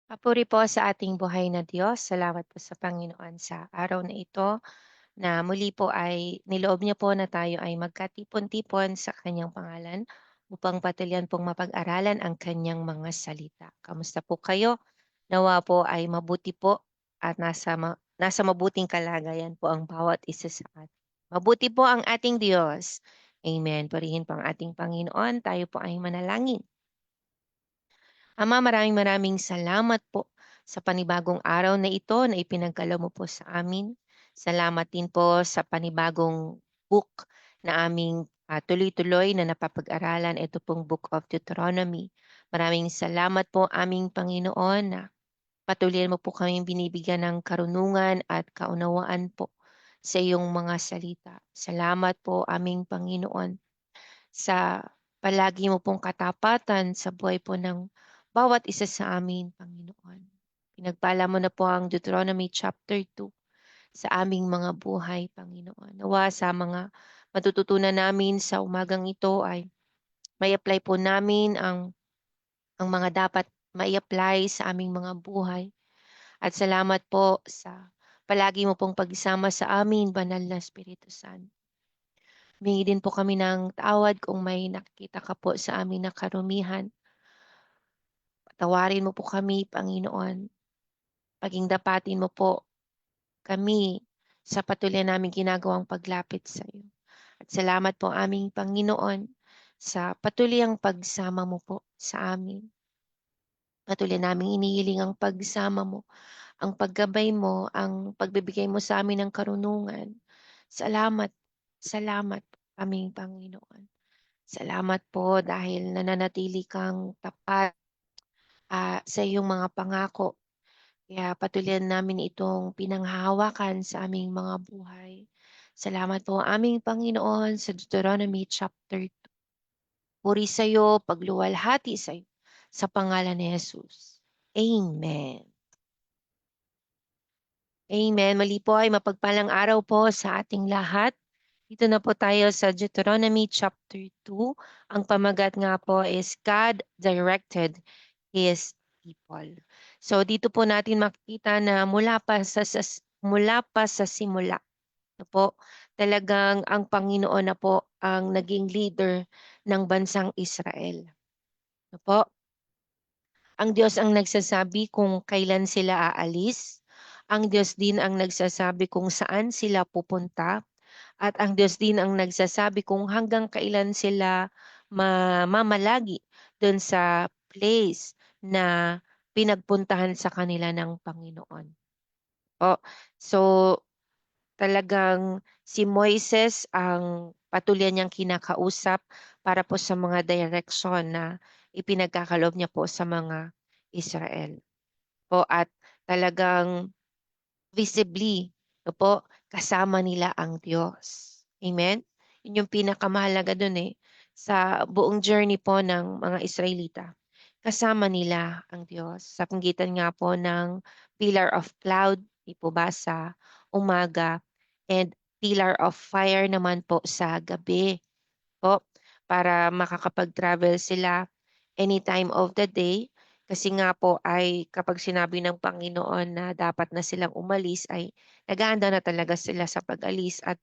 Papuri po sa ating buhay na Diyos. Salamat po sa Panginoon sa araw na ito na muli po ay niloob niya po na tayo ay magkatipon-tipon sa kanyang pangalan upang patuloy pong mapag-aralan ang kanyang mga salita. Kamusta po kayo? Nawa po ay mabuti po at nasa mabuting kalagayan po ang bawat isa sa atin. Mabuti po ang ating Diyos. Amen. Purihin po ang ating Panginoon. Tayo po ay manalangin. Ama, maraming maraming salamat po sa panibagong araw na ito na ipinagkaloob mo po sa amin. Salamat din po sa panibagong book na aming tuloy-tuloy na napapag-aralan. Ito pong Book of Deuteronomy. Maraming salamat po aming Panginoon na patuloy mo po kaming binibigyan ng karunungan at kaunawaan po sa iyong mga salita. Salamat po aming Panginoon sa palagi mo pong katapatan sa buhay po ng bawat isa sa amin, Panginoon. Pinagpala mo na po ang Deuteronomy chapter 2 sa aming mga buhay, Panginoon. Nawa sa mga matututunan namin sa umagang ito ay may apply po namin ang mga dapat may apply sa aming mga buhay. At salamat po sa palagi mo pong pagsama sa amin, Banal na Espiritu Santo. Humingi din po kami ng tawad kung may nakikita ka po sa amin na karumihan. Patawarin mo po kami, Panginoon. Paging dapatin mo po kami sa patuloy naming ginagawang paglapit sa iyo. At salamat po aming Panginoon sa patuloy ang pagsama mo po sa amin. Patuloy naming inihiling ang pagsama mo, ang paggabay mo, ang pagbibigay mo sa amin ng karunungan. Salamat, salamat aming Panginoon. Salamat po dahil nananatili kang tapat sa iyong mga pangako. Kaya patuloy namin itong pinanghahawakan sa aming mga buhay. Salamat po aming Panginoon sa Deuteronomy chapter 2. Puri sa iyo, pagluwalhati sa iyo, sa pangalan ni Jesus. Amen. Amen. Mali po ay mapagpalang araw po sa ating lahat. Dito na po tayo sa Deuteronomy chapter 2. Ang pamagat nga po is God directed His people. So dito po natin makikita na mula pa sa simula, no po, talagang ang Panginoon na po ang naging leader ng bansang Israel. No po? Ang Diyos ang nagsasabi kung kailan sila aalis. Ang Diyos din ang nagsasabi kung saan sila pupunta. At ang Diyos din ang nagsasabi kung hanggang kailan sila mamamalagi doon sa place na pinagpuntahan sa kanila ng Panginoon. So talagang si Moises ang patuloy niyang kinakausap para po sa mga direction na ipinagkakaloob niya po sa mga Israel. At talagang visibly, kasama nila ang Diyos. Amen? Yun yung pinakamahalaga dun sa buong journey po ng mga Israelita. Kasama nila ang Diyos. Sa panggitan nga po ng pillar of cloud, di po ba, sa umaga, and pillar of fire naman po sa gabi po, para makakapag-travel sila anytime of the day. Kasi nga po ay kapag sinabi ng Panginoon na dapat na silang umalis ay nag-aanda na talaga sila sa pag-alis, at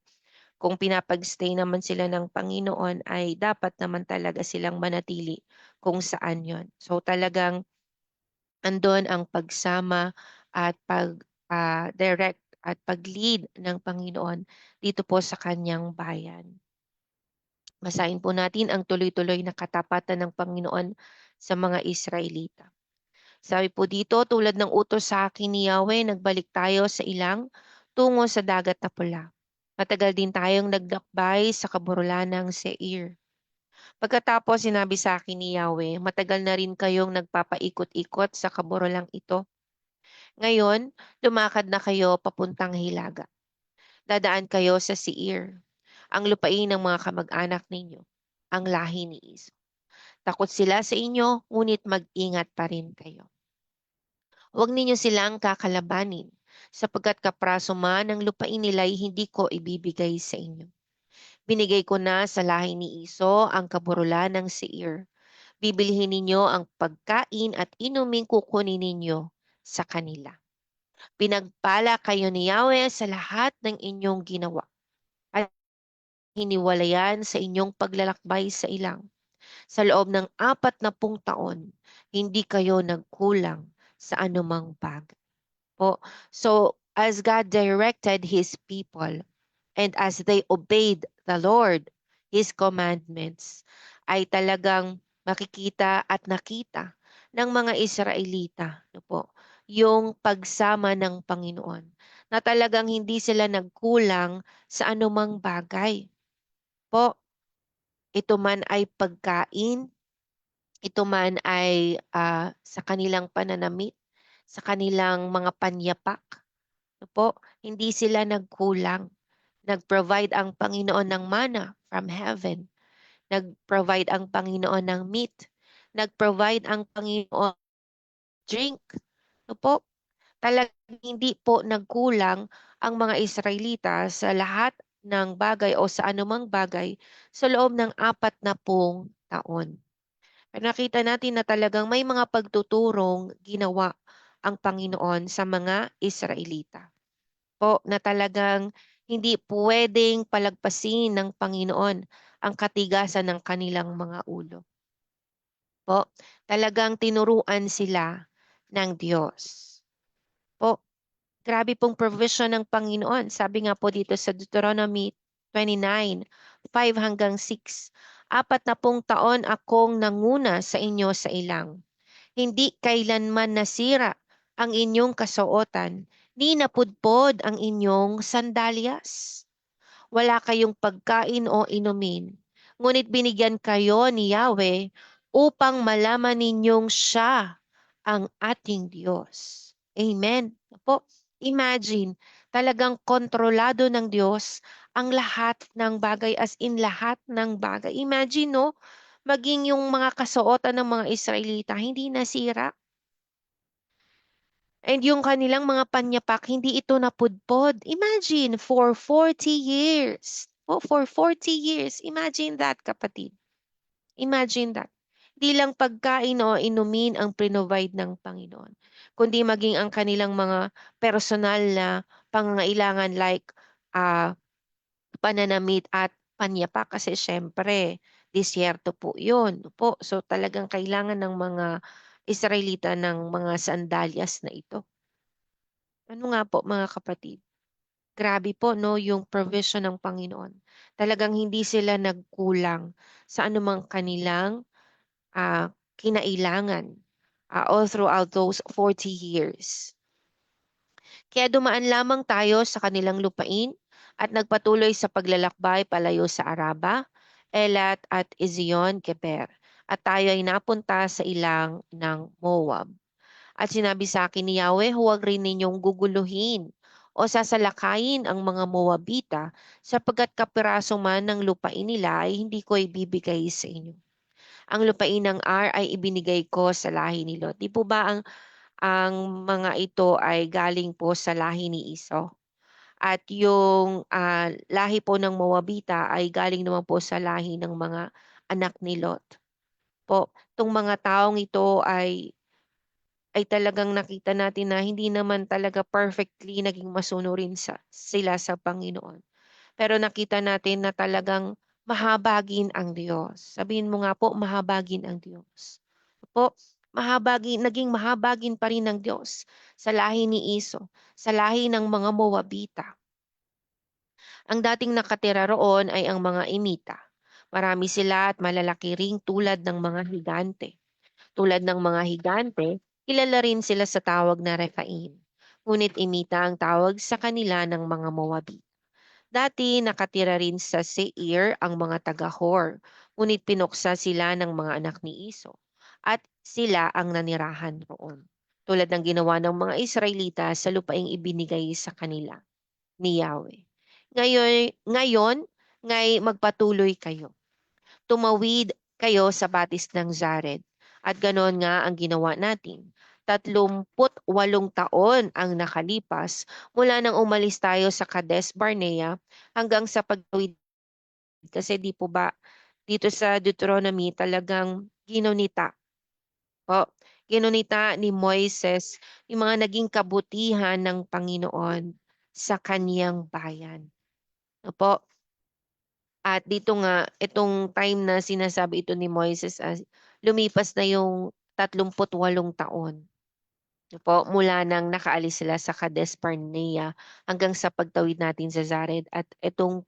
kung pinapag-stay naman sila ng Panginoon ay dapat naman talaga silang manatili kung saan yon. So talagang andon ang pagsama at pag-direct at pag-lead ng Panginoon dito po sa kanyang bayan. Basahin po natin ang tuloy-tuloy na katapatan ng Panginoon sa mga Israelita. Sabi po dito, tulad ng utos sa akin ni Yahweh, nagbalik tayo sa ilang tungo sa dagat na pula. Matagal din tayong nagdakbay sa kaburulan ng Seir. Pagkatapos sinabi sa akin ni Yahweh, matagal na rin kayong nagpapaikot-ikot sa kaburulang ito. Ngayon, lumakad na kayo papuntang Hilaga. Dadaan kayo sa Seir, ang lupain ng mga kamag-anak ninyo, ang lahi ni Esau. Takot sila sa inyo, ngunit mag-ingat pa rin kayo. Huwag ninyo silang kakalabanin, sapagkat kapraso man ang lupain nila'y hindi ko ibibigay sa inyo. Binigay ko na sa lahi ni Esau ang kaburulan ng Seir. Bibilhin ninyo ang pagkain at inuming kukunin ninyo. sa kanila. Pinagpala kayo ni Yahweh sa lahat ng inyong ginawa at hiniwalayan sa inyong paglalakbay sa ilang. Sa loob ng 40 taon, hindi kayo nagkulang sa anumang bagay po. So, as God directed His people and as they obeyed the Lord, His commandments, ay talagang makikita at nakita ng mga Israelita, no po, yung pagsama ng Panginoon, na talagang hindi sila nagkulang sa anumang bagay po. Ito man ay pagkain, ito man ay sa kanilang pananamit, sa kanilang mga panyapak, no po, hindi sila nagkulang. Nag-provide ang Panginoon ng manna from heaven. Nag-provide ang Panginoon ng meat. Nag-provide ang Panginoon drink. No po, talagang hindi po nagkulang ang mga Israelita sa lahat ng bagay o sa anumang bagay sa loob ng 40 taon. Pero nakita natin na talagang may mga pagtuturong ginawa ang Panginoon sa mga Israelita po, na talagang hindi puwedeng palagpasin ng Panginoon ang katigasan ng kanilang mga ulo po. Talagang tinuruan sila ng Diyos po. Grabe pong provision ng Panginoon. Sabi nga po dito sa Deuteronomy 29:5-6, 40 taon akong nanguna sa inyo sa ilang. Hindi kailanman nasira ang inyong kasuotan, ni napudpod ang inyong sandalyas. Wala kayong pagkain o inumin, ngunit binigyan kayo ni Yahweh upang malaman ninyong siya ang ating Diyos. Amen. Po, imagine, talagang kontrolado ng Diyos ang lahat ng bagay, as in lahat ng bagay. Imagine, no, maging yung mga kasuotan ng mga Israelita hindi nasira. And yung kanilang mga panyapak, hindi ito napudpod. Imagine, for 40 years. Oh, for 40 years. Imagine that, kapatid. Imagine that. Di lang pagkain o inumin ang provide ng Panginoon, kundi maging ang kanilang mga personal na pangangailangan like pananamit at panyapak, kasi syempre disyerto po yun po. So talagang kailangan ng mga Israelita ng mga sandalyas na ito. Ano nga po, mga kapatid? Grabe po, no, yung provision ng Panginoon. Talagang hindi sila nagkulang sa anumang kanilang kinailangan all throughout those 40 years. Kaya dumaan lamang tayo sa kanilang lupain at nagpatuloy sa paglalakbay palayo sa Araba, Elat at Ezion-Geber. At tayo ay napunta sa ilang ng Moab. At sinabi sa akin ni Yahweh, huwag rin ninyong guguluhin o sasalakayin ang mga Moabita, sapagkat kapiraso man ng lupain nila ay hindi ko ibibigay sa inyo. Ang lupain ng Ar ay ibinigay ko sa lahi ni Lot. Di po ba ang mga ito ay galing po sa lahi ni Esau? At yung lahi po ng Moabita ay galing naman po sa lahi ng mga anak ni Lot po. Itong mga taong ito ay talagang nakita natin na hindi naman talaga perfectly naging masunurin sila sa Panginoon. Pero nakita natin na talagang mahabagin ang Diyos. Sabihin mo nga po, mahabagin ang Diyos. Po, naging mahabagin pa rin ng Diyos sa lahi ni Iso, sa lahi ng mga Moabita. Ang dating nakatira roon ay ang mga Emita. Marami sila at malalaki ring tulad ng mga higante. Tulad ng mga higante, kilala rin sila sa tawag na Rephaim. Ngunit Emita ang tawag sa kanila ng mga Moabit. Dati nakatira rin sa Seir ang mga taga-Hor, ngunit pinuksa sila ng mga anak ni Iso, at sila ang nanirahan roon. Tulad ng ginawa ng mga Israelita sa lupaing ibinigay sa kanila ni Yahweh. Ngayon, ngay magpatuloy kayo. Tumawid kayo sa batis ng Zared. At ganoon nga ang ginawa natin. 38 taon ang nakalipas mula nang umalis tayo sa Kades Barnea hanggang sa pagtawid. Kasi di po ba dito sa Deuteronomy talagang ginunita po ginunita ni Moises yung mga naging kabutihan ng Panginoon sa kaniyang bayan. Opo. At dito nga, itong time na sinasabi ito ni Moises, lumipas na yung 38 taon. Po, mula nang nakaalis sila sa Kadesh Barnea hanggang sa pagtawid natin sa Zared. At itong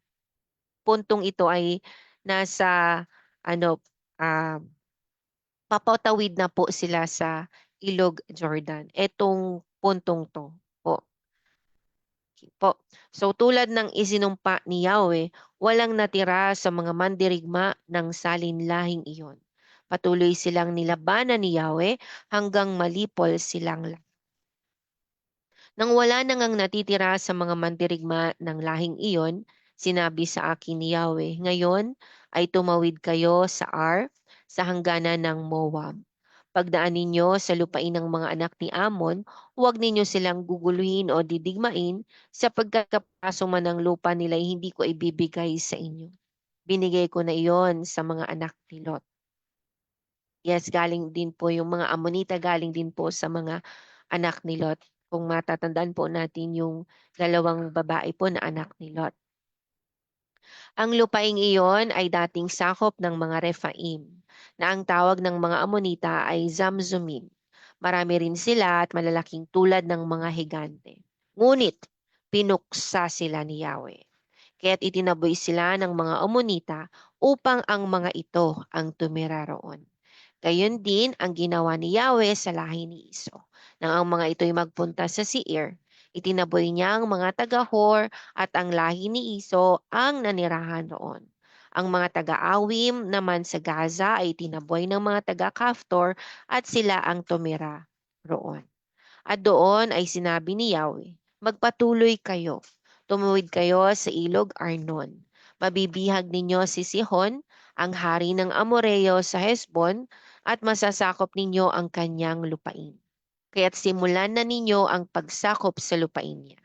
puntong ito ay nasa ano, ah, papatawid na po sila sa Ilog Jordan. Itong puntong to po. Po. So tulad ng isinumpa ni Yahweh, walang natira sa mga mandirigma ng salinlahing iyon. Patuloy silang nilabanan ni Yahweh hanggang malipol silang lahat. Nang wala na ngang natitira sa mga mandirigma ng lahing iyon, sinabi sa akin ni Yahweh, ngayon ay tumawid kayo sa Ar, sa hangganan ng Moab. Pagdaan ninyo sa lupain ng mga anak ni Amon, huwag ninyo silang guguluhin o didigmain, sapagkat kapaso man ng lupa nila hindi ko ibibigay sa inyo. Binigay ko na iyon sa mga anak ni Lot. Yes, galing din po yung mga Amonita, galing din po sa mga anak ni Lot. Kung matatandaan po natin yung dalawang babae po na anak ni Lot. Ang lupaing iyon ay dating sakop ng mga Rephaim, na ang tawag ng mga Amonita ay Zamzumim. Marami rin sila at malalaking tulad ng mga higante. Ngunit, pinuksa sila ni Yahweh. Kaya't itinaboy sila ng mga Amonita upang ang mga ito ang tumira roon. Gayon din ang ginawa ni Yahweh sa lahi ni Iso. Nang ang mga ito'y magpunta sa Seir, itinaboy niya ang mga taga-Hor at ang lahi ni Iso ang nanirahan roon. Ang mga taga-Awim naman sa Gaza ay tinaboy ng mga taga-Kaftor at sila ang tumira roon. At doon ay sinabi ni Yahweh, magpatuloy kayo, tumuwid kayo sa ilog Arnon. Mabibihag ninyo si Sihon, ang hari ng Amoreo sa Hesbon, at masasakop ninyo ang kanyang lupain. Kaya't simulan na ninyo ang pagsakop sa lupain niya.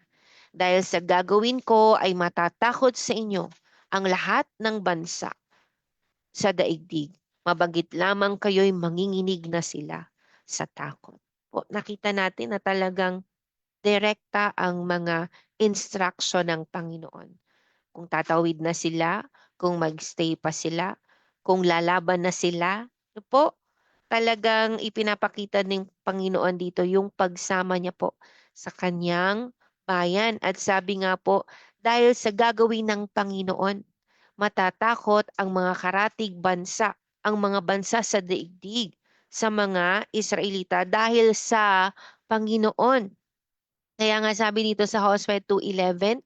Dahil sa gagawin ko ay matatakot sa inyo ang lahat ng bansa sa daigdig. Mabagit lamang kayo'y manginginig na sila sa takot. Po, nakita natin na talagang direkta ang mga instruction ng Panginoon. Kung tatawid na sila, kung magstay pa sila, kung lalaban na sila, ano po, talagang ipinapakita ng Panginoon dito yung pagsama niya po sa kanyang bayan. At sabi nga po, dahil sa gagawin ng Panginoon, matatakot ang mga karatig bansa, ang mga bansa sa daigdig sa mga Israelita dahil sa Panginoon. Kaya nga sabi dito sa Hosea 2:11,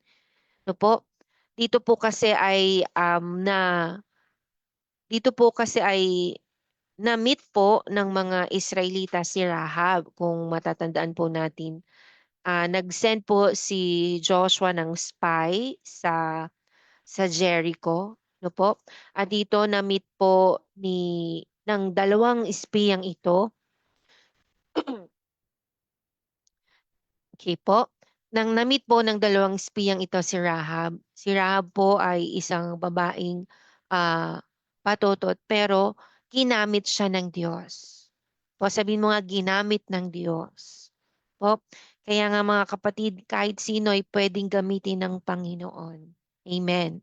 no po, dito po kasi ay dito po kasi ay na-meet po ng mga Israelita si Rahab. Kung matatandaan po natin, nag-send po si Joshua ng spy sa Jericho, no po. At dito na-meet po ng dalawang espiyang ito. Okay po. Nang na-meet po ng dalawang espiyang ito si Rahab. Si Rahab po ay isang babaeng patotot pero ginamit siya ng Diyos. Po, sabihin mo nga ginamit ng Diyos. Po, kaya nga mga kapatid, kahit sino ay pwedeng gamitin ng Panginoon. Amen.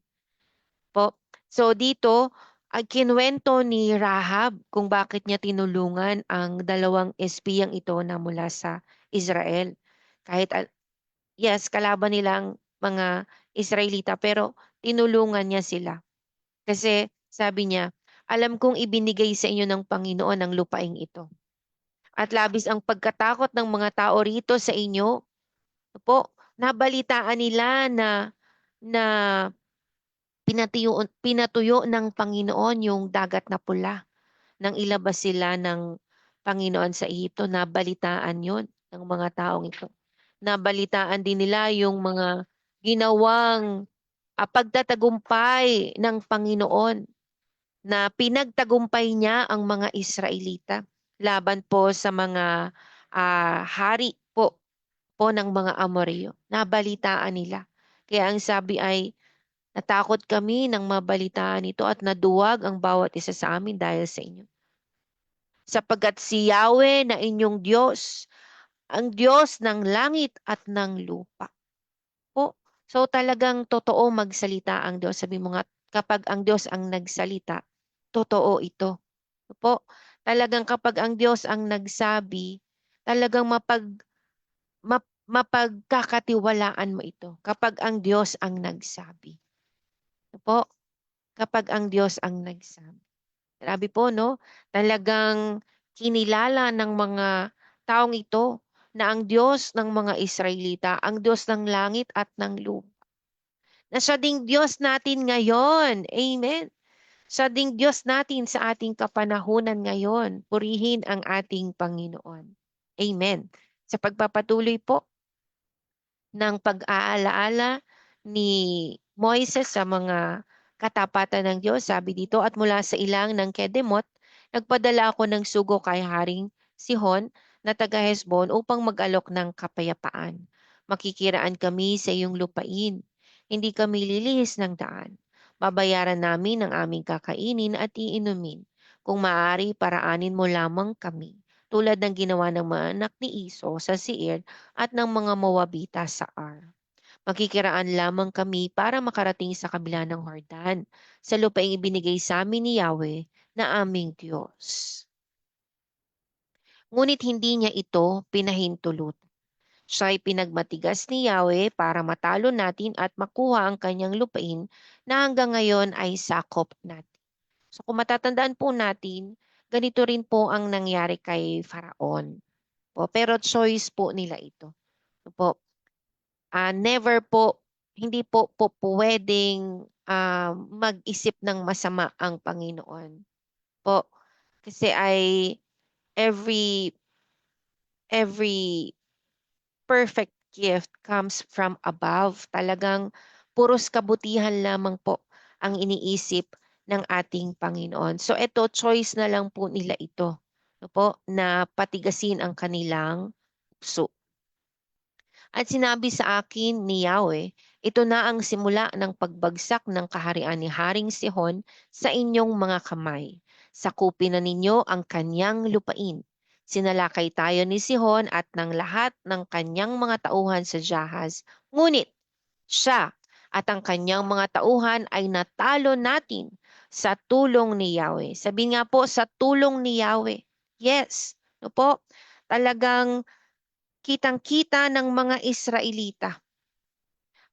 Po. So dito, kinuwento ni Rahab kung bakit niya tinulungan ang dalawang espiyang ito na mula sa Israel. Kahit yes, kalaban nilang mga Israelita pero tinulungan niya sila. Kasi sabi niya, alam kong ibinigay sa inyo ng Panginoon ang lupaing ito. At labis ang pagkatakot ng mga tao rito sa inyo. Po, nabalitaan nila na pinatuyo ng Panginoon yung dagat na pula. Nang ilabas sila ng Panginoon sa Ehipto, nabalitaan yon ng mga taong ito. Nabalitaan din nila yung mga ginawang pagtatagumpay ng Panginoon na pinagtagumpay niya ang mga Israelita laban po sa mga hari po ng mga Amoreo. Nabalitaan nila. Kaya ang sabi ay, natakot kami nang mabalitaan ito at naduwag ang bawat isa sa amin dahil sa inyo. sapagkat si Yahweh na inyong Diyos, ang Diyos ng langit at ng lupa. Po. So talagang totoo magsalita ang Diyos. Sabi mo nga, kapag ang Diyos ang nagsalita, totoo ito. Po. Talagang kapag ang Diyos ang nagsabi, talagang mapagkakatiwalaan mo ito. Kapag ang Diyos ang nagsabi. Po. Kapag ang Diyos ang nagsabi. Grabe po, no? Talagang kinilala ng mga taong ito na ang Diyos ng mga Israelita, ang Diyos ng langit at ng lupa. Na siya ding Diyos natin ngayon. Amen. Siya ding Diyos natin sa ating kapanahunan ngayon. Purihin ang ating Panginoon. Amen. Sa pagpapatuloy po ng pag-aalaala ni Moises sa mga katapatan ng Diyos. Sabi dito, at mula sa ilang ng Kedemot, nagpadala ako ng sugo kay Haring Sihon na taga Hesbon upang mag-alok ng kapayapaan. Makikiraan kami sa iyong lupain. Hindi kami lilihis ng daan. Babayaran namin ang aming kakainin at iinumin. Kung maaari, paraanin mo lamang kami tulad ng ginawa ng mga anak ni Iso sa Seir at ng mga Moabita sa Ar. Makikiraan lamang kami para makarating sa kabila ng Hordan, sa lupaing ibinigay sa amin ni Yahweh na aming Diyos. Ngunit hindi niya ito pinahintulot. Siya ay pinagmatigas ni Yahweh para matalo natin at makuha ang kanyang lupain na hanggang ngayon ay sakop natin. So kung matatandaan po natin, ganito rin po ang nangyari kay Faraon. Po, pero choice po nila ito. Po, never po, hindi po pwedeng mag-isip ng masama ang Panginoon. Po, kasi ay every every perfect gift comes from above. Talagang puros kabutihan lamang po ang iniisip ng ating Panginoon. So ito, choice na lang po nila ito. No po, na patigasin ang kanilang puso. At sinabi sa akin ni Yahweh, ito na ang simula ng pagbagsak ng kaharian ni Haring Sihon sa inyong mga kamay. Sakupin na ninyo ang kanyang lupain. Sinalakay tayo ni Sihon at ng lahat ng kanyang mga tauhan sa Jahaz. Ngunit siya at ang kanyang mga tauhan ay natalo natin sa tulong ni Yahweh. Sabi nga po, sa tulong ni Yahweh. Yes, no po, talagang kitang-kita ng mga Israelita.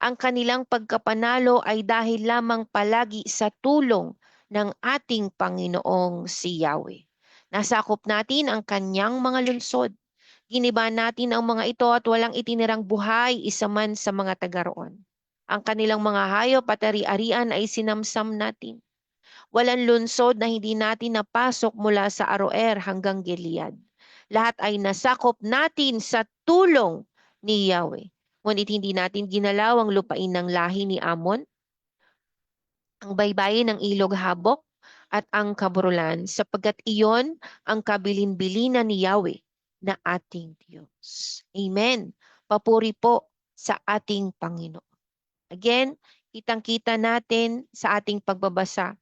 Ang kanilang pagkapanalo ay dahil lamang palagi sa tulong ng ating Panginoong si Yahweh. Nasakop natin ang kanyang mga lungsod. Giniba natin ang mga ito at walang itinirang buhay isa man sa mga taga roon. Ang kanilang mga hayop at ari-arian ay sinamsam natin. Walang lungsod na hindi natin napasok mula sa Aroer hanggang Gilead. Lahat ay nasakop natin sa tulong ni Yahweh. Ngunit hindi natin ginalaw ang lupain ng lahi ni Amon, ang baybayin ng ilog Habok, at ang Kabrulan, sapagkat iyon ang kabilin-bilinan ni Yahweh na ating Diyos. Amen. Papuri po sa ating Panginoon. Again, kitang-kita natin sa ating pagbabasa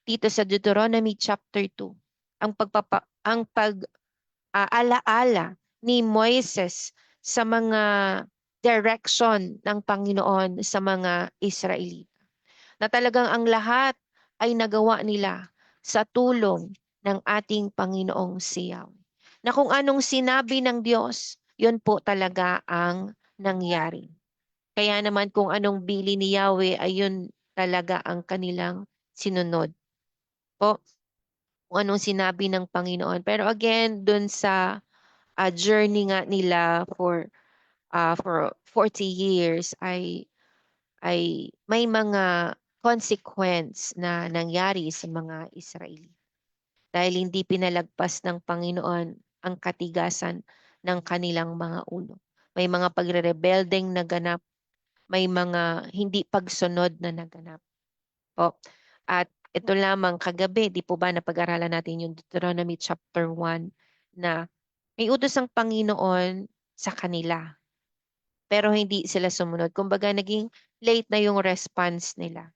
dito sa Deuteronomy chapter 2 ang pag-aalaala ni Moises sa mga direction ng Panginoon sa mga Israelita. Na talagang ang lahat ay nagawa nila sa tulong ng ating Panginoong siyaw. Na kung anong sinabi ng Diyos, yun po talaga ang nangyari. Kaya naman kung anong bili ni Yahweh, ayun talaga ang kanilang sinunod po kung anong sinabi ng Panginoon. Pero again, dun sa journey nga nila for 40 years ay may mga consequence na nangyari sa mga Israeli. Dahil hindi pinalagpas ng Panginoon ang katigasan ng kanilang mga ulo. May mga pagre-rebeldeng naganap, may mga hindi pagsunod na naganap. Po. At ito lamang kagabi, di po ba napag-aralan natin yung Deuteronomy chapter 1 na may utos ang Panginoon sa kanila. Pero hindi sila sumunod. Kumbaga naging late na yung response nila.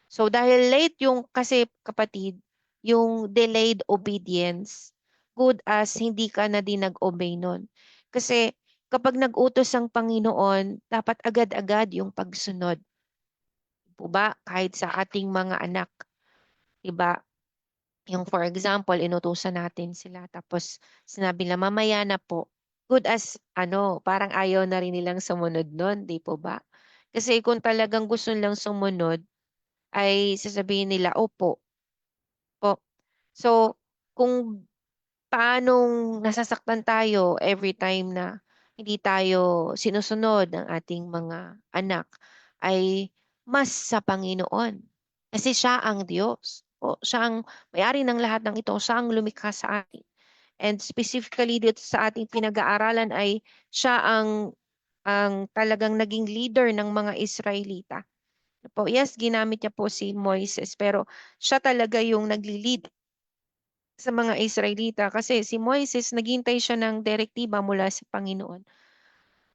So dahil late yung, kasi kapatid, yung delayed obedience, good as hindi ka na din nag-obey nun. Kasi kapag nag-utos ang Panginoon, dapat agad-agad yung pagsunod. Po ba? Kahit sa ating mga anak, 'di ba? Yung for example, inutusan natin sila tapos sinabi nila mamaya na po. Good as ano, parang ayaw na rin nilang sumunod nun, 'di po ba? Kasi kung talagang gusto nilang sumunod, ay sasabihin nila, opo, po. So, kung paanong nasasaktan tayo every time na hindi tayo sinusunod ng ating mga anak ay mas sa Panginoon. Kasi siya ang Diyos. O, siya ang may-ari ng lahat ng ito. Siya ang lumikha sa atin. And specifically dito sa ating pinag-aaralan ay siya ang talagang naging leader ng mga Israelita. Po, yes, ginamit niya po si Moises, pero siya talaga yung nagli-lead sa mga Israelita kasi si Moises naghintay siya ng direktiba mula sa Panginoon.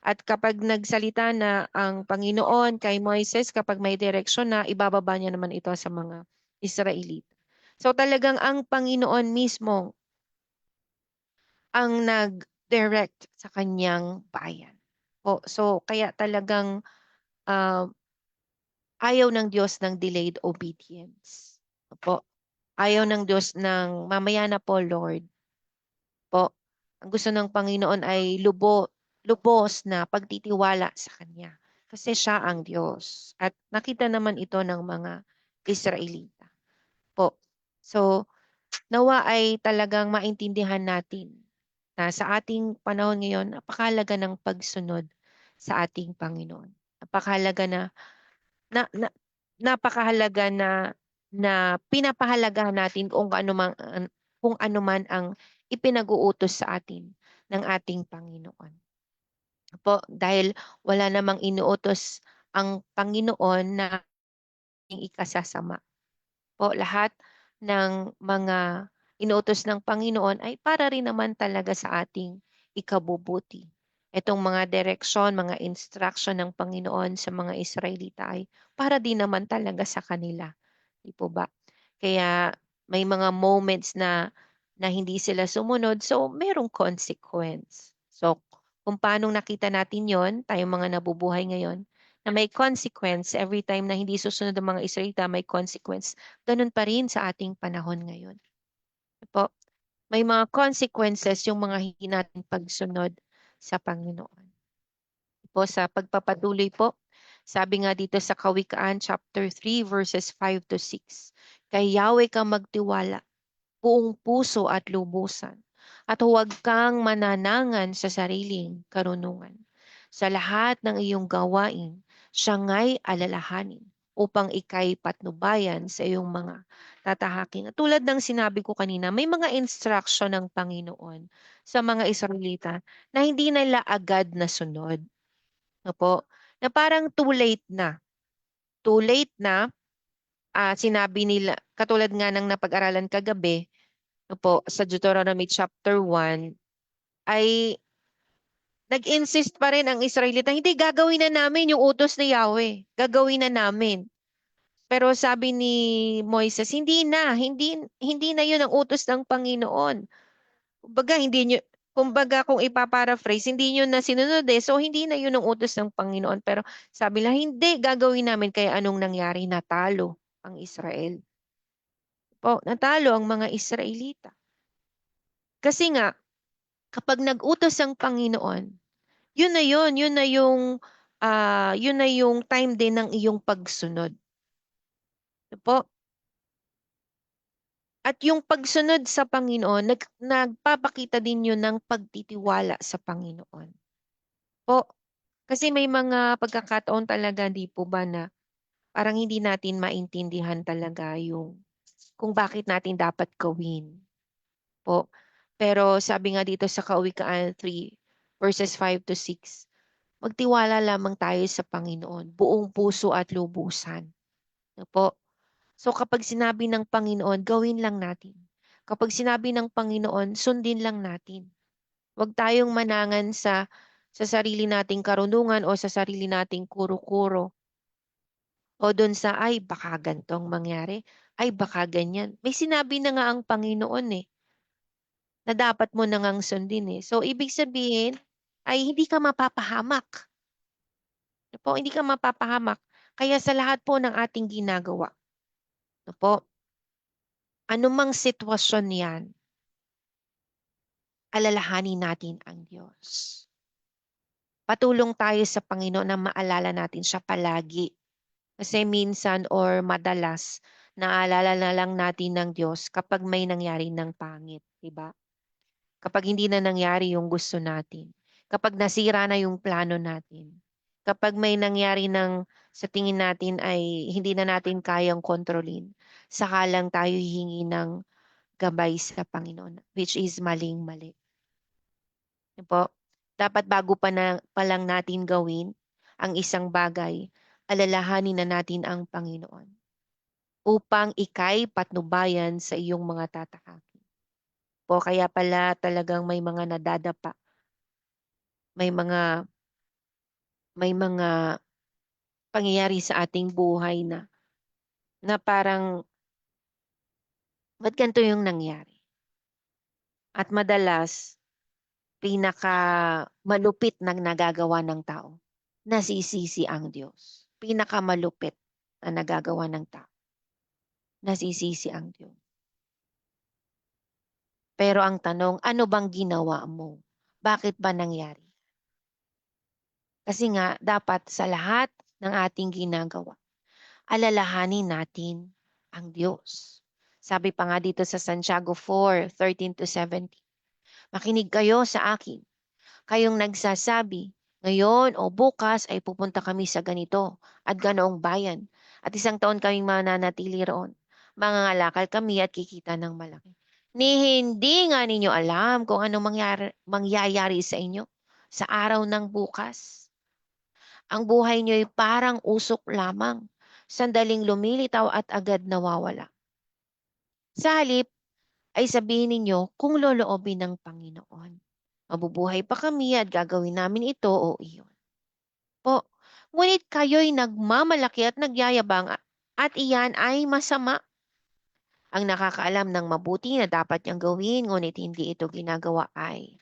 At kapag nagsalita na ang Panginoon kay Moises, kapag may direksyon na, ibababa niya naman ito sa mga Israelita. So talagang ang Panginoon mismo ang nag-direct sa kanyang bayan. O, so kaya talagang uh, ayaw ng Diyos ng delayed obedience. Opo. Ayaw ng Diyos ng mamaya na po, Lord. Po, ang gusto ng Panginoon ay lubos na pagtitiwala sa Kanya. Kasi siya ang Diyos. At nakita naman ito ng mga Israelita. Po. So, nawa ay talagang maintindihan natin na sa ating panahon ngayon, napakahalaga ng pagsunod sa ating Panginoon. Napakahalaga na napakahalaga na pinapahalagahan natin kung ano man ang ipinag-uutos sa atin ng ating Panginoon. Po, dahil wala namang inuutos ang Panginoon na ikasasama. Po, lahat ng mga inuutos ng Panginoon ay para rin naman talaga sa ating ikabubuti. Itong mga direksyon, mga instruction ng Panginoon sa mga Israelita ay para din naman talaga sa kanila. Di po ba? Kaya may mga moments na hindi sila sumunod, so merong consequence. So, kung paano nakita natin yon, tayong mga nabubuhay ngayon, na may consequence every time na hindi susunod ang mga Israelita, may consequence. Ganun pa rin sa ating panahon ngayon. Po, may mga consequences yung mga hindi natin pagsunod sa Panginoon. Po, sa pagpapatuloy po, sabi nga dito sa Kawikaan chapter 3 verses 5 to 6, kay Yahweh ka magtiwala buong puso at lubusan, at huwag kang mananangan sa sariling karunungan. Sa lahat ng iyong gawain, siya nga'y alalahanin upang ikay patnubayan sa iyong mga tatahaking. At tulad ng sinabi ko kanina, may mga instruction ng Panginoon sa mga Israelita na hindi nila agad na sunod. Opo, na parang too late na. Too late na, sinabi nila, katulad nga ng napag-aralan kagabi, po, sa Deuteronomy chapter 1, ay nag-insist pa rin ang Israelita, hindi gagawin na namin yung utos ni Yahweh. Gagawin na namin. Pero sabi ni Moises, hindi na yun ang utos ng Panginoon. Kumbaga kung ipaparaphrase, hindi nyo na sinunod eh. So hindi na yun ang utos ng Panginoon. Pero sabi nila, hindi gagawin namin. Kaya anong nangyari? Natalo ang Israel. Po, natalo ang mga Israelita. Kasi nga, kapag nag-utos ang Panginoon, yun na yung time din ng iyong pagsunod. Po. At yung pagsunod sa Panginoon, nagpapakita din yun ng pagtitiwala sa Panginoon. Po. Kasi may mga pagkakataon talaga, di po ba, na parang hindi natin maintindihan talaga yung kung bakit natin dapat gawin. Po. Pero sabi nga dito sa Kawikaan 3, verses 5 to 6, magtiwala lamang tayo sa Panginoon, buong puso at lubusan. Po. So kapag sinabi ng Panginoon, gawin lang natin. Kapag sinabi ng Panginoon, sundin lang natin. Huwag tayong manangan sa sarili nating karunungan o sa sarili nating kuro-kuro. O doon sa, ay baka gantong mangyari, ay baka ganyan. May sinabi na nga ang Panginoon eh, na dapat mo na ngang sundin eh. So, ibig sabihin ay hindi ka mapapahamak. Ano po, hindi ka mapapahamak. Kaya sa lahat po ng ating ginagawa, ano po, anumang sitwasyon yan, alalahanin natin ang Diyos. Patulong tayo sa Panginoon na maalala natin siya palagi. Kasi minsan or madalas, naalala na lang natin ng Diyos kapag may nangyari ng pangit, di ba? Kapag hindi na nangyari yung gusto natin, kapag nasira na yung plano natin, kapag may nangyari ng sa tingin natin ay hindi na natin kayang kontrolin, saka lang tayo hihingi ng gabay sa Panginoon, which is maling-mali. Yun po, dapat bago pa lang natin gawin ang isang bagay, alalahanin na natin ang Panginoon upang ika'y patnubayan sa iyong mga tatahakin. Po, kaya pala talagang may mga nadadapa, may mga may mga pangyayari sa ating buhay na parang ba't ganito yung nangyari? At madalas, pinaka malupit ng nagagawa ng tao, nasisisi ang Diyos. Pinakamalupit na nagagawa ng tao, nasisisi ang Diyos. Pero ang tanong, ano bang ginawa mo? Bakit ba nangyari? Kasi nga, dapat sa lahat ng ating ginagawa, alalahanin natin ang Diyos. Sabi pa nga dito sa Santiago 4:13 to 17, makinig kayo sa akin, kayong nagsasabi, ngayon o bukas ay pupunta kami sa ganito at ganoong bayan at isang taon kaming mananatili roon. Mangangalakal kami at kikita ng malaki. Ni hindi nga ninyo alam kung anong mangyayari sa inyo sa araw ng bukas. Ang buhay niyo'y parang usok lamang, sandaling lumilitaw at agad nawawala. Sa halip ay sabihin ninyo kung loloobin ng Panginoon. Mabubuhay pa kami at gagawin namin ito o iyon. Po, ngunit kayo'y nagmamalaki at nagyayabang at iyan ay masama. Ang nakakaalam ng mabuti na dapat niyang gawin ngunit hindi ito ginagawa ay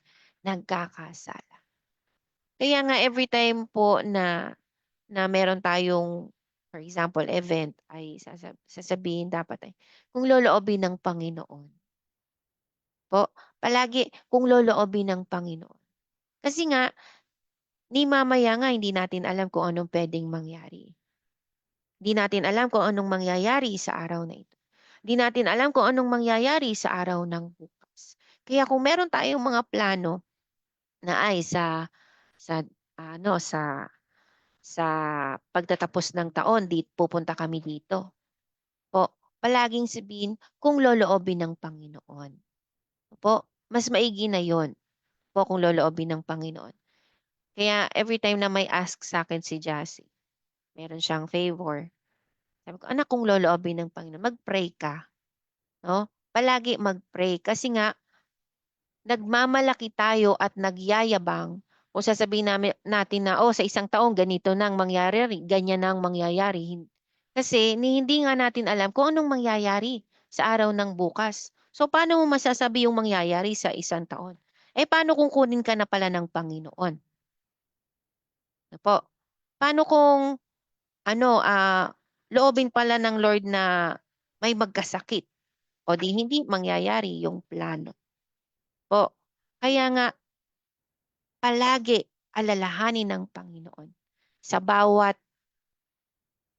nagkakasala. Kaya nga every time po na meron tayong, for example, event ay sasabihin dapat ay kung loloobin ng Panginoon. Po, palagi kung loloobin ng Panginoon. Kasi nga, ni mamaya nga hindi natin alam kung anong pwedeng mangyari. Hindi natin alam kung anong mangyayari sa araw na ito. Hindi natin alam kung anong mangyayari sa araw ng bukas. Kaya kung meron tayong mga plano na ay sa ano sa pagtatapos ng taon, pupunta kami dito. Po, palaging sabihin kung loloobin ng Panginoon. Po, mas maigi na 'yon po kung loloobin ng Panginoon. Kaya every time na may ask sa akin si Jassy, meron siyang favor. Sabi ko, anak, kung loloobin ng Panginoon, mag-pray ka. No? Palagi mag-pray. Kasi nga, nagmamalaki tayo at nagyayabang kung sasabihin natin na, oh, sa isang taong ganito nang mangyari, ganyan nang mangyayari. Kasi hindi nga natin alam kung anong mangyayari sa araw ng bukas. So, paano mo masasabi yung mangyayari sa isang taon? Eh, paano kung kunin ka na pala ng Panginoon? Ano po? Paano kung loobin pala ng Lord na may magkasakit o di hindi mangyayari yung plano po. Kaya nga palagi alalahanin ng Panginoon sa bawat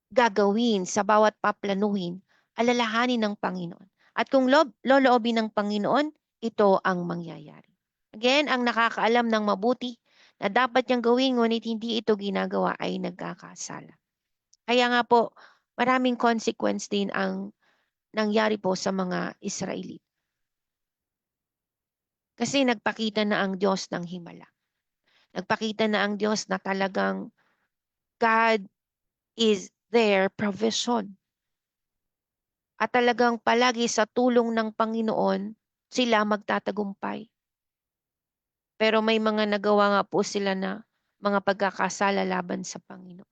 gagawin, sa bawat paplanuhin, alalahanin ng Panginoon. At kung loloobin ng Panginoon, ito ang mangyayari. Again, ang nakakaalam ng mabuti na dapat niyang gawin ngunit hindi ito ginagawa ay nagkakasala. Kaya nga po, maraming consequence din ang nangyari po sa mga Israelita. Kasi nagpakita na ang Diyos ng himala. Nagpakita na ang Diyos na talagang God is their provision. At talagang palagi sa tulong ng Panginoon, sila magtatagumpay. Pero may mga nagawa nga po sila na mga pagkakasala laban sa Panginoon.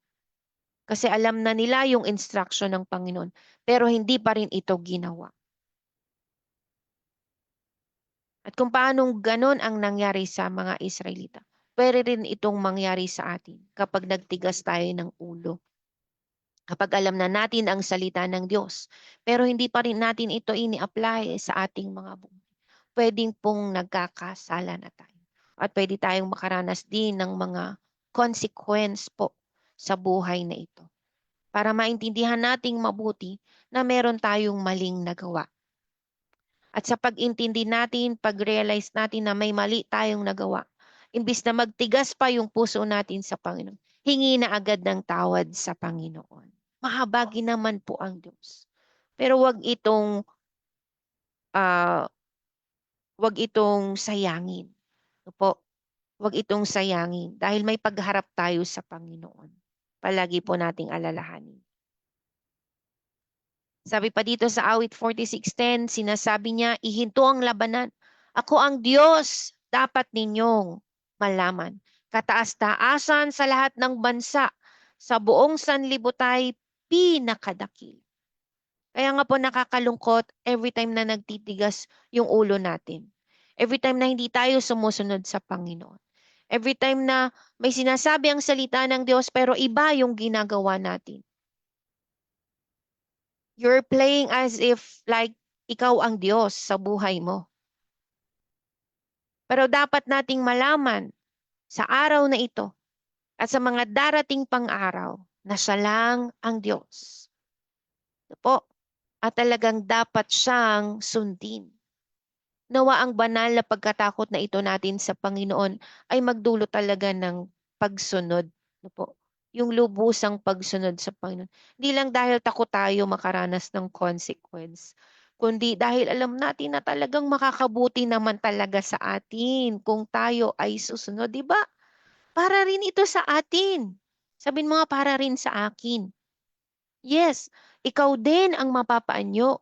Kasi alam na nila yung instruction ng Panginoon, pero hindi pa rin ito ginawa. At kung paanong ganon ang nangyari sa mga Israelita, pwede rin itong mangyari sa atin kapag nagtigas tayo ng ulo. Kapag alam na natin ang salita ng Diyos, pero hindi pa rin natin ito ini-apply sa ating mga buhay, pwedeng pong nagkakasala na tayo. At pwede tayong makaranas din ng mga consequence po sa buhay na ito. Para maintindihan nating mabuti na meron tayong maling nagawa. At sa pag-intindi natin, pag-realize natin na may mali tayong nagawa, imbis na magtigas pa yung puso natin sa Panginoon, hingi na agad ng tawad sa Panginoon. Mahabagi naman po ang Diyos. Pero ah, wag itong sayangin. Opo, wag itong sayangin dahil may pagharap tayo sa Panginoon. Palagi po nating alalahanin. Sabi pa dito sa awit 46:10, sinasabi niya, ihinto ang labanan. Ako ang Diyos, dapat ninyong malaman. Kataas-taasan sa lahat ng bansa, sa buong sanlibutan pinakadakil. Kaya nga po nakakalungkot every time na nagtitigas yung ulo natin. Every time na hindi tayo sumusunod sa Panginoon. Every time na may sinasabi ang salita ng Diyos pero iba yung ginagawa natin. You're playing as if like ikaw ang Diyos sa buhay mo. Pero dapat nating malaman sa araw na ito at sa mga darating pang araw na siya lang ang Diyos. Ito po. At talagang dapat siyang sundin. Nawa ang banal na pagkatakot na ito natin sa Panginoon ay magdulot talaga ng pagsunod. Ano po? Yung lubusang pagsunod sa Panginoon. Hindi lang dahil takot tayo makaranas ng consequence, kundi dahil alam natin na talagang makakabuti naman talaga sa atin kung tayo ay susunod. Di ba? Para rin ito sa atin. Sabihin mo nga, para rin sa akin. Yes, ikaw din ang mapapaanyo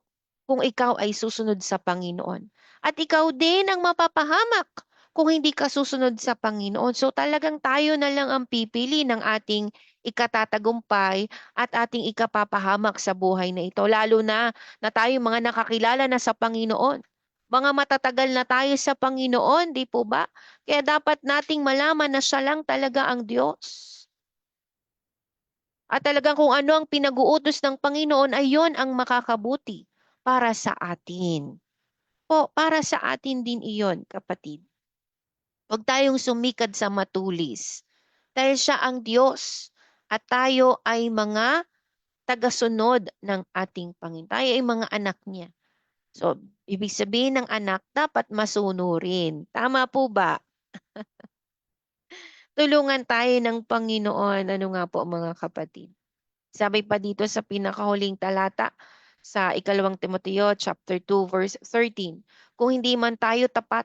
kung ikaw ay susunod sa Panginoon. At ikaw din ang mapapahamak kung hindi ka susunod sa Panginoon. So talagang tayo na lang ang pipili ng ating ikatatagumpay at ating ikapapahamak sa buhay na ito. Lalo na tayo mga nakakilala na sa Panginoon. Mga matatagal na tayo sa Panginoon, di po ba? Kaya dapat nating malaman na siya lang talaga ang Diyos. At talagang kung ano ang pinag-uutos ng Panginoon ay yon ang makakabuti para sa atin. Po, para sa atin din iyon, kapatid. Huwag tayong sumikad sa matulis. Dahil siya ang Diyos at tayo ay mga tagasunod ng ating Panginoon. Tayo ay mga anak niya. So, ibig sabihin ng anak, dapat masunurin. Tama po ba? Tulungan tayo ng Panginoon. Ano nga po mga kapatid? Sabi pa dito sa pinakahuling talata sa ikalawang Timoteo chapter 2 verse 13, kung hindi man tayo tapat,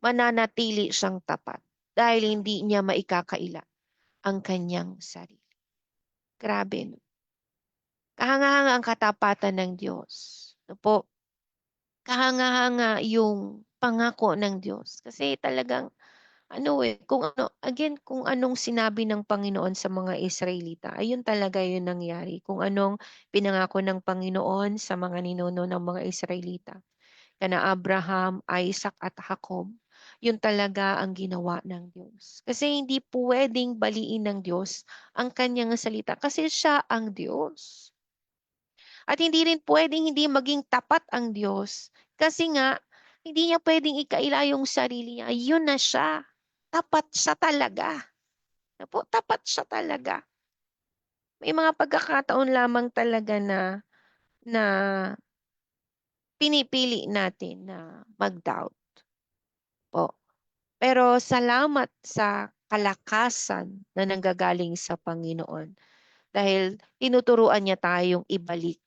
mananatili siyang tapat dahil hindi niya maikakaila ang kanyang sarili. Grabe, no? Kahanga-hanga ang katapatan ng Diyos. No po? Kahanga-hanga yung pangako ng Diyos. Kasi talagang kung ano, again, kung anong sinabi ng Panginoon sa mga Israelita, ayun talaga yun nangyari. Kung anong pinangako ng Panginoon sa mga ninuno ng mga Israelita, kana Abraham, Isaac at Jacob, yun talaga ang ginawa ng Diyos. Kasi hindi pwedeng baliin ng Diyos ang kanyang salita kasi siya ang Diyos. At hindi rin pwedeng hindi maging tapat ang Diyos kasi nga hindi niya pwedeng ikaila yung sarili niya. Yun na siya. Tapat siya talaga. Napo, tapat siya talaga. May mga pagkakataon lamang talaga na pinipili natin na mag-doubt po. Pero salamat sa kalakasan na nanggagaling sa Panginoon dahil tinuturuan niya tayong ibalik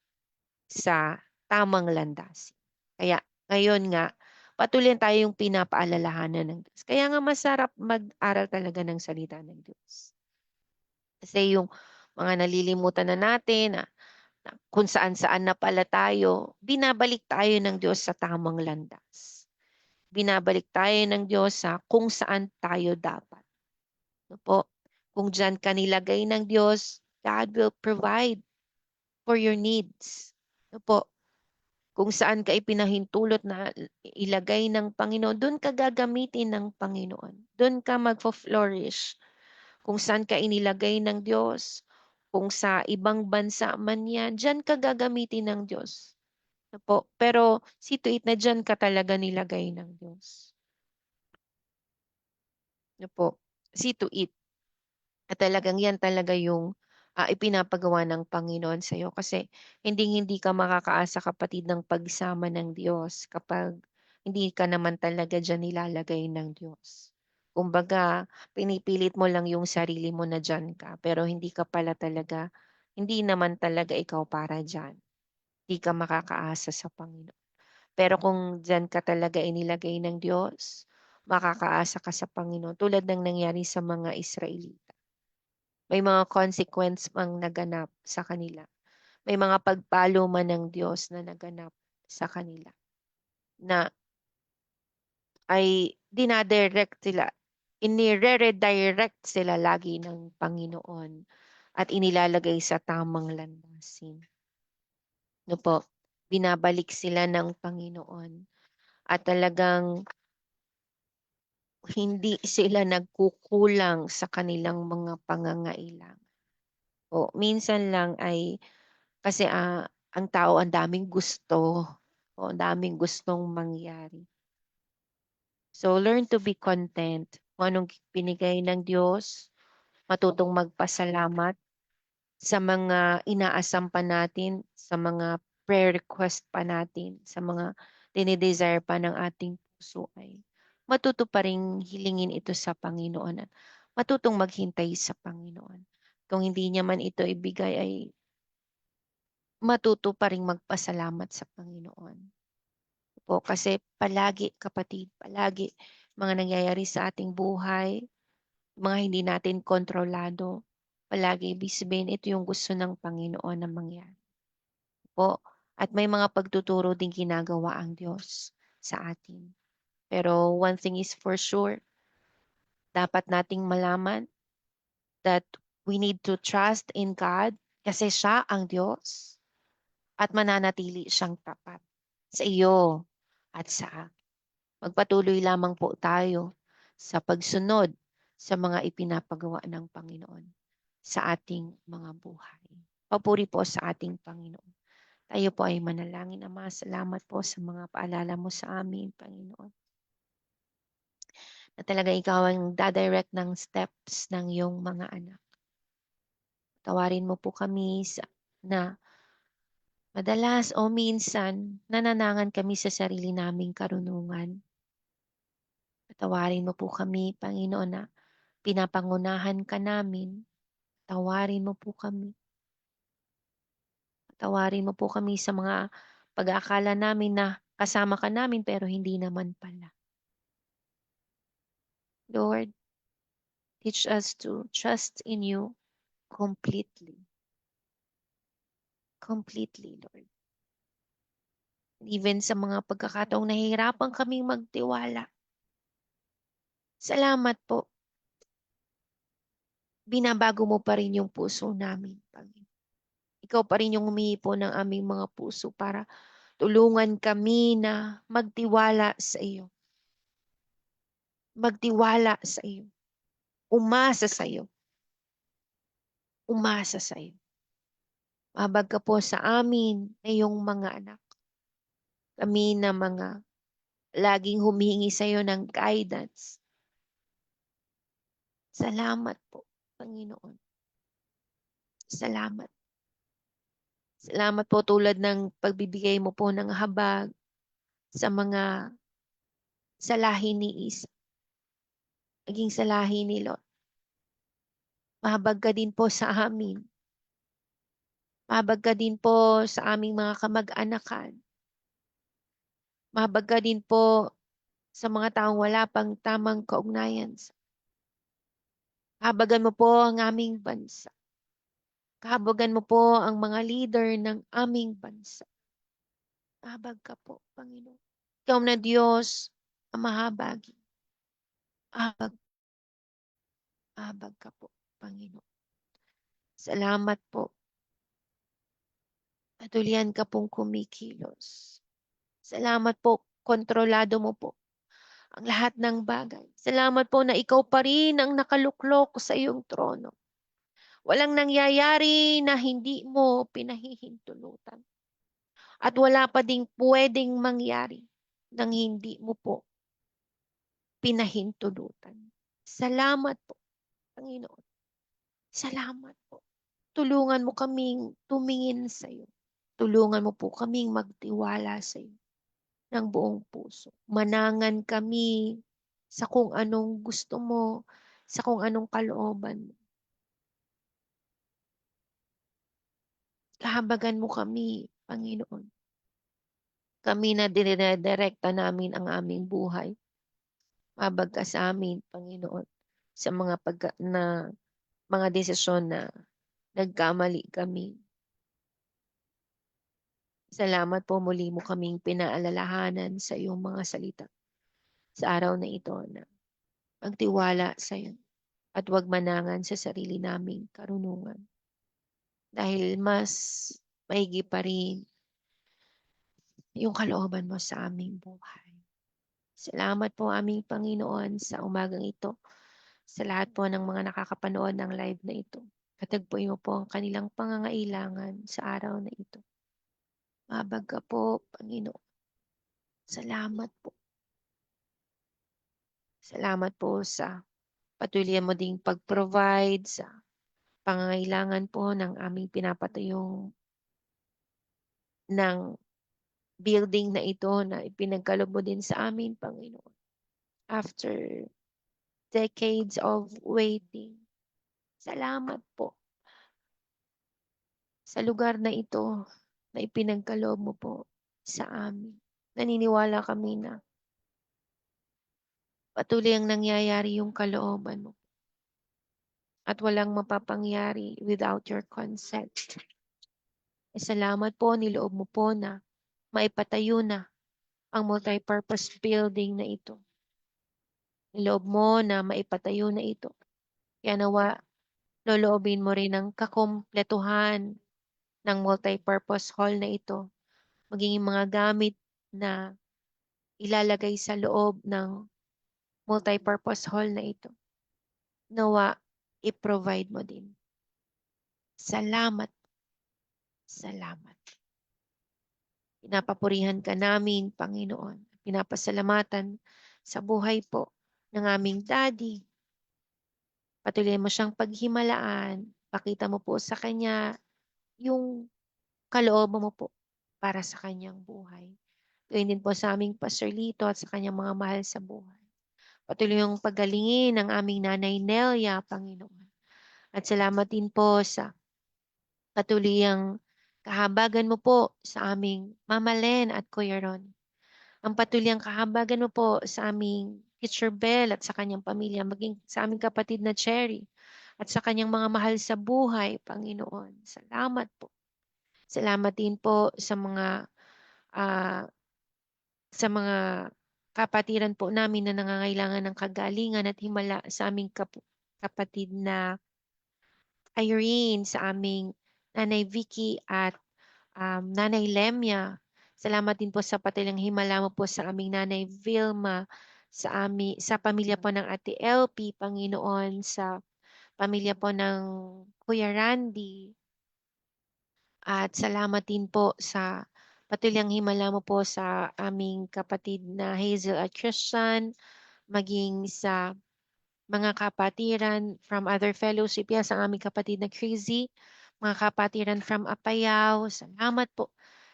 sa tamang landas. Kaya ngayon nga, patuloy tayong pinapaalalahanan ng Diyos. Kaya nga masarap mag-aral talaga ng salita ng Diyos. Kasi yung mga nalilimutan na natin, na kung saan-saan na pala tayo, binabalik tayo ng Diyos sa tamang landas. Binabalik tayo ng Diyos sa kung saan tayo dapat. No po? Kung dyan ka nilagay ng Diyos, God will provide for your needs. No po? Kung saan ka ipinahintulot na ilagay ng Panginoon, do'n ka gagamitin ng Panginoon. Do'n ka magfo-flourish. Kung saan ka inilagay ng Diyos, kung sa ibang bansa man 'yan, diyan ka gagamitin ng Diyos. Ano po, pero see to it na diyan ka talaga nilagay ng Diyos. Ano po, see to it. At talagang 'yan talaga yung, ipinapagawa ng Panginoon sa'yo kasi hinding-hindi ka makakaasa kapatid ng pagsama ng Diyos kapag hindi ka naman talaga diyan nilalagay ng Diyos. Kumbaga pinipilit mo lang yung sarili mo na diyan ka, pero hindi naman talaga ikaw para diyan. Hindi ka makakaasa sa Panginoon. Pero kung diyan ka talaga inilagay ng Diyos, makakaasa ka sa Panginoon tulad ng nangyari sa mga Israelita. May mga consequence mang naganap sa kanila. May mga pagpalo man ng Diyos na naganap sa kanila na ay inire-redirect sila lagi ng Panginoon at inilalagay sa tamang landasin. No po, binabalik sila ng Panginoon at talagang hindi sila nagkukulang sa kanilang mga pangangailangan. O minsan lang ay kasi, ang tao ang daming gusto, o ang daming gustong mangyari. So, learn to be content kung anong binigay ng Diyos, matutong magpasalamat sa mga inaasam pa natin, sa mga prayer request pa natin, sa mga dine-desire pa ng ating puso ay matuto pa ring hilingin ito sa Panginoon at matutong maghintay sa Panginoon. Kung hindi niya man ito ibigay ay matuto pa ring magpasalamat sa Panginoon. Po, kasi palagi kapatid, palagi mga nangyayari sa ating buhay, mga hindi natin kontrolado, palagi ibig sabihin ito yung gusto ng Panginoon na mangyari po. At may mga pagtuturo din ginagawa ang Diyos sa atin. Pero one thing is for sure, dapat nating malaman that we need to trust in God kasi siya ang Diyos at mananatili siyang tapat sa iyo at sa akin. Magpatuloy lamang po tayo sa pagsunod sa mga ipinapagawa ng Panginoon sa ating mga buhay. Papuri po sa ating Panginoon. Tayo po ay manalangin, Ama. Salamat po sa mga paalala mo sa amin, Panginoon. Na talaga ikaw ang dadirect ng steps ng iyong mga anak. Tawarin mo po kami na madalas o minsan nananangan kami sa sarili naming karunungan. Patawarin mo po kami, Panginoon, na pinapangunahan ka namin. Tawarin mo po kami. Tawarin mo po kami sa mga pag-aakala namin na kasama ka namin pero hindi naman pala. Lord, teach us to trust in you completely. Completely, Lord. Even sa mga pagkakataong nahihirapan kaming magtiwala. Salamat po. Binabago mo pa rin yung puso namin, Panginoon. Ikaw pa rin yung humihipo ng aming mga puso para tulungan kami na magtiwala sa iyo. Magtiwala sa iyo. Umasa sa iyo. Umasa sa iyo. Mabag ka po sa amin na iyong mga anak. Kami na mga laging humihingi sa iyo ng guidance. Salamat po, Panginoon. Salamat. Salamat po tulad ng pagbibigay mo po ng habag sa mga salahi ni Isa. Naging salahi ni Lot. Mahabag ka din po sa amin. Mahabag ka din po sa aming mga kamag-anakan. Mahabag ka din po sa mga taong wala pang tamang kaugnayan. Habagan mo po ang aming bansa. Kahabagan mo po ang mga leader ng aming bansa. Mahabag ka po, Panginoon. Ikaw na Diyos ang mahabagi. Mahabag, mahabag ka po, Panginoon. Salamat po. Patuloyan ka pong kumikilos. Salamat po, kontrolado mo po ang lahat ng bagay. Salamat po na ikaw pa rin ang nakaluklok sa iyong trono. Walang nangyayari na hindi mo pinahihintulutan. At wala pa ding pwedeng mangyari nang hindi mo po pinahintulutan. Salamat po, Panginoon. Salamat po. Tulungan mo kaming tumingin sa iyo. Tulungan mo po kaming magtiwala sa iyo ng buong puso. Manangan kami sa kung anong gusto mo, sa kung anong kalooban mo. Kahabagan mo kami, Panginoon. Kami na dinedirekta namin ang aming buhay. Habag ka sa amin, Panginoon, sa mga desisyon na nagkamali kami. Salamat po muli mo kaming pinaalalahanan sa iyong mga salita sa araw na ito na magtiwala sa iyo at huwag manangan sa sarili naming karunungan. Dahil mas maigi pa rin yung kalooban mo sa aming buhay. Salamat po aming Panginoon sa umagang ito, sa lahat po ng mga nakakapanood ng live na ito. Katagpuin mo po ang kanilang pangangailangan sa araw na ito. Mabag ka po, Panginoon. Salamat po. Salamat po sa patuloy mo ding pag-provide sa pangangailangan po ng aming pinapatayong ng building na ito na ipinagkaloob mo din sa amin, Panginoon. After decades of waiting, salamat po sa lugar na ito na ipinagkaloob mo po sa amin. Naniniwala kami na patuloy ang nangyayari yung kalooban mo at walang mapapangyari without your consent. Salamat po, niloob mo po na maipatayo na ang multipurpose building na ito. Niloob mo na maipatayo na ito. Kaya nawa, loloobin mo rin ang kakumpletuhan ng multipurpose hall na ito. Maging mga gamit na ilalagay sa loob ng multipurpose hall na ito. Nawa, i-provide mo din. Salamat. Salamat. Pinapapurihan ka namin, Panginoon. Pinapasalamatan sa buhay po ng aming daddy. Patuloy mo siyang paghimalaan. Pakita mo po sa kanya yung kalooban mo po para sa kanyang buhay. Gawin din po sa aming Pastor Lito at sa kanyang mga mahal sa buhay. Patuloy yung paggalingin ng aming nanay Nelia, Panginoon. At salamat din po sa patuloy ang kahabagan mo po sa aming Mama Len at Kuya Ron. Ang patuloy ang kahabagan mo po sa aming Teacher Bell at sa kanyang pamilya, maging sa aming kapatid na Cherry at sa kanyang mga mahal sa buhay, Panginoon. Salamat po. Salamat din po ah, sa mga kapatiran po namin na nangangailangan ng kagalingan at himala sa aming kapatid na Irene, sa aming Nanay Vicky at Nanay Lemia. Salamat din po sa patuloy himala mo po sa aming Nanay Vilma, sa pamilya po ng Ate LP, Panginoon, sa pamilya po ng Kuya Randy. At salamat din po sa patuloy himala mo po sa aming kapatid na Hazel at Christian, maging sa mga kapatiran from other fellowship, yes, ang aming kapatid na Crazy, mga kapatiran from Apayao, salamat po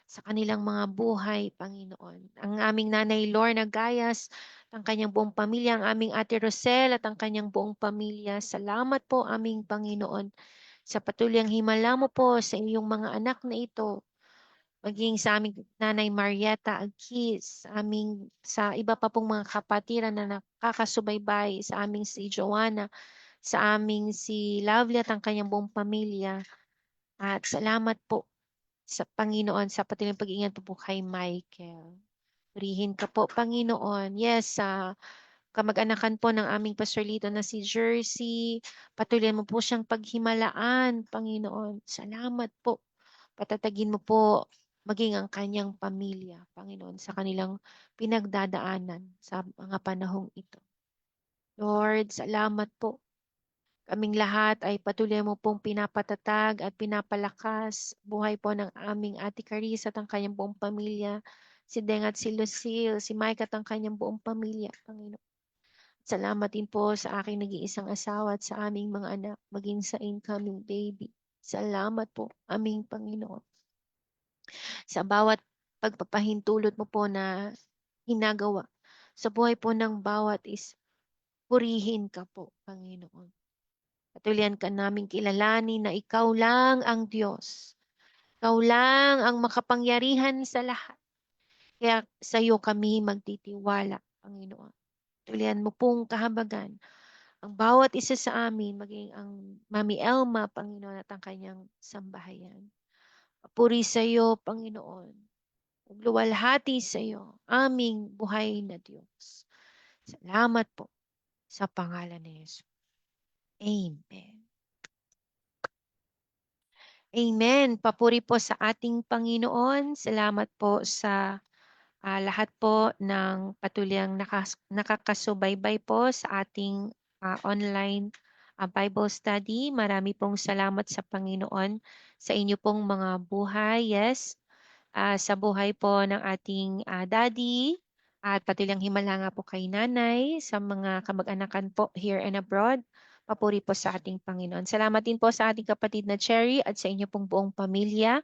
sa kanilang mga buhay, Panginoon. Ang aming nanay Lorna Gayas, ang kanyang buong pamilya, ang aming ate Rosel at ang kanyang buong pamilya, salamat po aming Panginoon sa patuloy himala mo po sa iyong mga anak na ito, maging sa aming Nanay Marieta Agkis, sa iba pa pong mga kapatiran na nakakasubaybay, sa aming si Joanna, sa aming si Lovely at ang kanyang buong pamilya. At salamat po sa Panginoon sa patuloy pag-iingat po kay Michael. Purihin ka po, Panginoon. Yes, sa kamag-anakan po ng aming pastorlito na si Jersey, patuloy mo po siyang paghimalaan, Panginoon. Salamat po. Patatagin mo po maging ang kanyang pamilya, Panginoon, sa kanilang pinagdadaanan sa mga panahong ito. Lord, salamat po. Kaming lahat ay patuloy mo pong pinapatatag at pinapalakas. Buhay po ng aming Ate Carissa at ang kanyang buong pamilya. Si Deng at si Lucille, si Mike at ang kanyang buong pamilya, Panginoon. Salamat din po sa aking nag-iisang asawa at sa aming mga anak, maging sa incoming baby. Salamat po, aming Panginoon, sa bawat pagpapahintulot mo po na ginagawa sa buhay po ng bawat is purihin ka po, Panginoon. Patuloyan ka naming kilalanin na ikaw lang ang Diyos. Ikaw lang ang makapangyarihan sa lahat. Kaya sa iyo kami magtitiwala, Panginoon. Tulian mo pong kahabagan ang bawat isa sa amin, maging ang Mami Elma, Panginoon, at ang kanyang sambahayan. Papuri sa iyo, Panginoon. Magluwalhati sa iyo, aming buhay na Diyos. Salamat po sa pangalan ni Yesus. Amen. Amen. Papuri po sa ating Panginoon. Salamat po sa lahat po ng patuloy nakakasubaybay po sa ating online Bible study. Marami pong salamat sa Panginoon sa inyo pong mga buhay. Yes, sa buhay po ng ating daddy at patuloy himala nga po kay nanay, sa mga kamag-anakan po here and abroad. Papuri po sa ating Panginoon. Salamat din po sa ating kapatid na Cherry at sa inyo pong buong pamilya.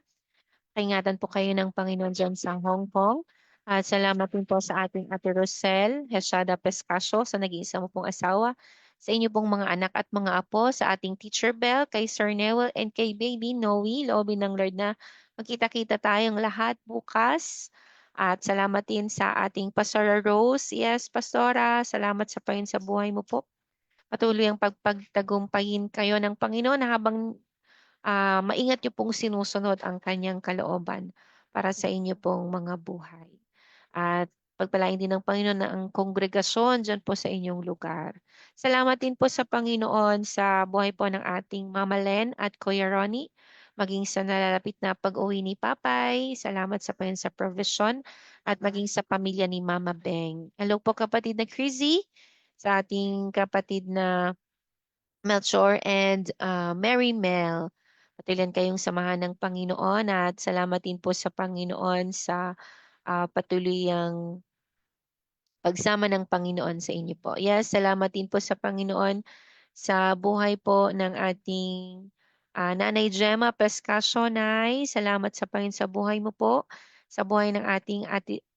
Paingatan po kayo ng Panginoon dyan sa Hong Kong. At salamat din po sa ating Ate Rosel Heshada Pescasio, sa nag-iisa mo pong asawa, sa inyo pong mga anak at mga apo, sa ating Teacher Bell, kay Sir Newell, and kay Baby Noe. Loobin ng Lord na magkita-kita tayong lahat bukas. At salamat din sa ating Pastora Rose. Yes, Pastora, salamat sa payon sa buhay mo po. Patuloy ang pagpagtagumpayin kayo ng Panginoon na habang maingat niyo pong sinusunod ang kanyang kalooban para sa inyo pong mga buhay. At pagpalain din ng Panginoon na ang kongregasyon dyan po sa inyong lugar. Salamat din po sa Panginoon sa buhay po ng ating Mama Len at Kuya Ronnie, maging sa nalalapit na pag-uwi ni Papay. Salamat sa Panginoon sa provision at maging sa pamilya ni Mama Beng. Hello po kapatid na Crizzy, sa ating kapatid na Melchor and Mary Mel. Patuloy kayong samahan ng Panginoon at salamat din po sa Panginoon sa patuluyang pagsama ng Panginoon sa inyo po. Yes, salamat din po sa Panginoon sa buhay po ng ating Nanay Gemma Pescasio, Nay. Salamat sa Panginoon sa buhay mo po, sa buhay ng ating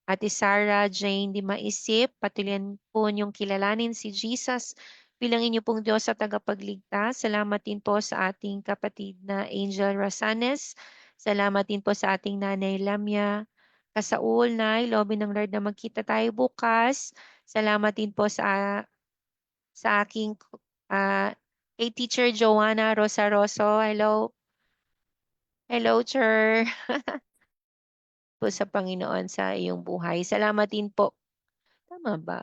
Ate Sarah Jane Di Maisip. Patuloy po niyong kilalanin si Jesus bilang inyo pong Diyos sa tagapagligtas. Salamat din po sa ating kapatid na Angel Rasanes. Salamat din po sa ating Nanay Lamia Kasaul, Nay. Loobin ng Lord na magkita tayo bukas. Salamat din po sa aking kay Teacher Joanna Rosaroso. Hello. Hello, Sir. Po sa Panginoon sa iyong buhay. Salamat din po. Tama ba?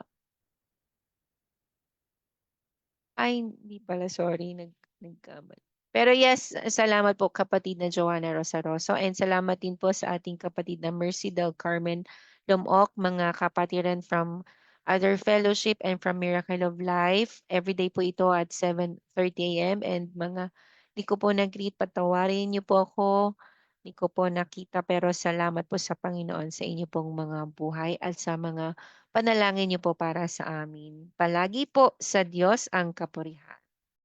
Ay, hindi pala. Sorry. Nagkamali. Pero yes, salamat po kapatid na Joanna Rosaroso, and salamat din po sa ating kapatid na Mercy Del Carmen Lumok, mga kapatiran from Other Fellowship and from Miracle of Life. Everyday po ito at 7:30 a.m. and mga di ko po nag-greet, patawarin niyo po ako. Di ko po nakita, pero salamat po sa Panginoon sa inyo pong mga buhay at sa mga panalangin niyo po para sa amin. Palagi po sa Diyos ang kapurihan.